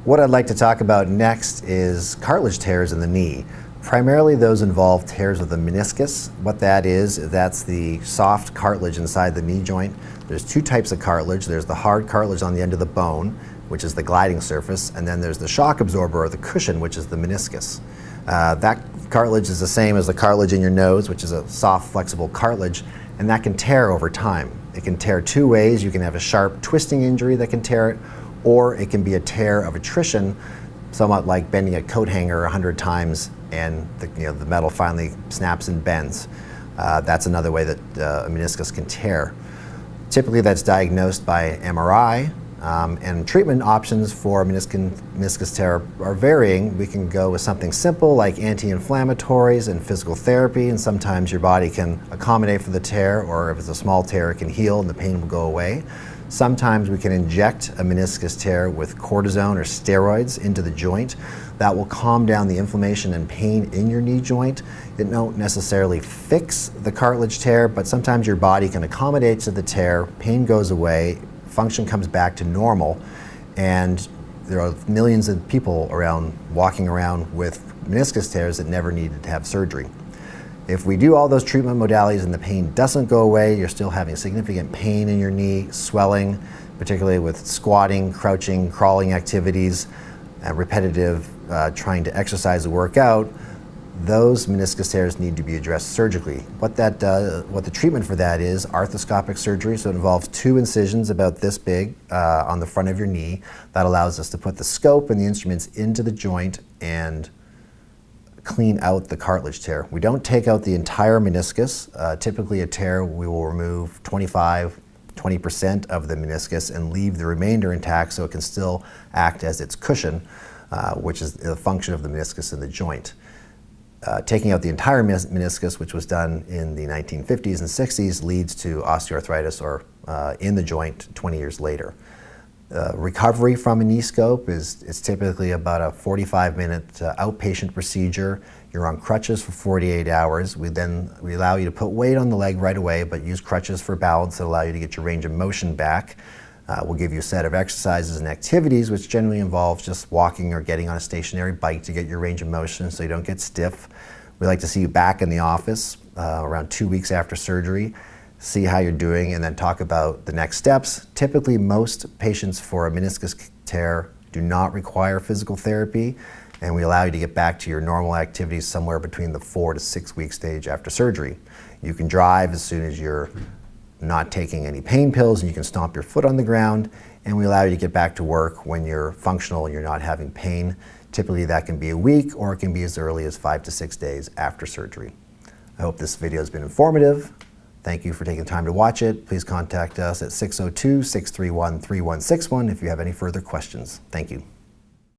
What I'd like to talk about next is cartilage tears in the knee. Primarily those involve tears of the meniscus. What that is, that's the soft cartilage inside the knee joint. There's two types of cartilage. There's the hard cartilage on the end of the bone, which is the gliding surface, and then there's the shock absorber or the cushion, which is the meniscus. That cartilage is the same as the cartilage in your nose, which is a soft, flexible cartilage, and that can tear over time. It can tear two ways. You can have a sharp twisting injury that can tear it, or it can be a tear of attrition, somewhat like bending a coat hanger 100 times and the metal finally snaps and bends. That's another way that a meniscus can tear. Typically that's diagnosed by MRI, and treatment options for meniscus tear are varying. We can go with something simple like anti-inflammatories and physical therapy, and sometimes your body can accommodate for the tear, or if it's a small tear it can heal and the pain will go away. Sometimes we can inject a meniscus tear with cortisone or steroids into the joint. That will calm down the inflammation and pain in your knee joint. It won't necessarily fix the cartilage tear, but sometimes your body can accommodate to the tear, pain goes away, function comes back to normal, and there are millions of people walking around with meniscus tears that never needed to have surgery. If we do all those treatment modalities and the pain doesn't go away, you're still having significant pain in your knee, swelling, particularly with squatting, crouching, crawling activities, repetitive trying to exercise or work out, those meniscus tears need to be addressed surgically. What the treatment for that is arthroscopic surgery, so it involves two incisions about this big on the front of your knee. That allows us to put the scope and the instruments into the joint and clean out the cartilage tear. We don't take out the entire meniscus. Typically a tear, we will remove 20% of the meniscus and leave the remainder intact so it can still act as its cushion, which is the function of the meniscus in the joint. Taking out the entire meniscus, which was done in the 1950s and 60s, leads to osteoarthritis or in the joint 20 years later. Recovery from a knee scope is typically about a 45-minute outpatient procedure. You're on crutches for 48 hours. We allow you to put weight on the leg right away, but use crutches for balance that allow you to get your range of motion back. We'll give you a set of exercises and activities, which generally involves just walking or getting on a stationary bike to get your range of motion so you don't get stiff. We like to see you back in the office around 2 weeks after surgery, see how you're doing, and then talk about the next steps. Typically, most patients for a meniscus tear do not require physical therapy, and we allow you to get back to your normal activities somewhere between the 4 to 6 week stage after surgery. You can drive as soon as you're not taking any pain pills, and you can stomp your foot on the ground, and we allow you to get back to work when you're functional and you're not having pain. Typically that can be a week, or it can be as early as 5 to 6 days after surgery. I hope this video has been informative. Thank you for taking the time to watch it. Please contact us at 602-631-3161 if you have any further questions. Thank you.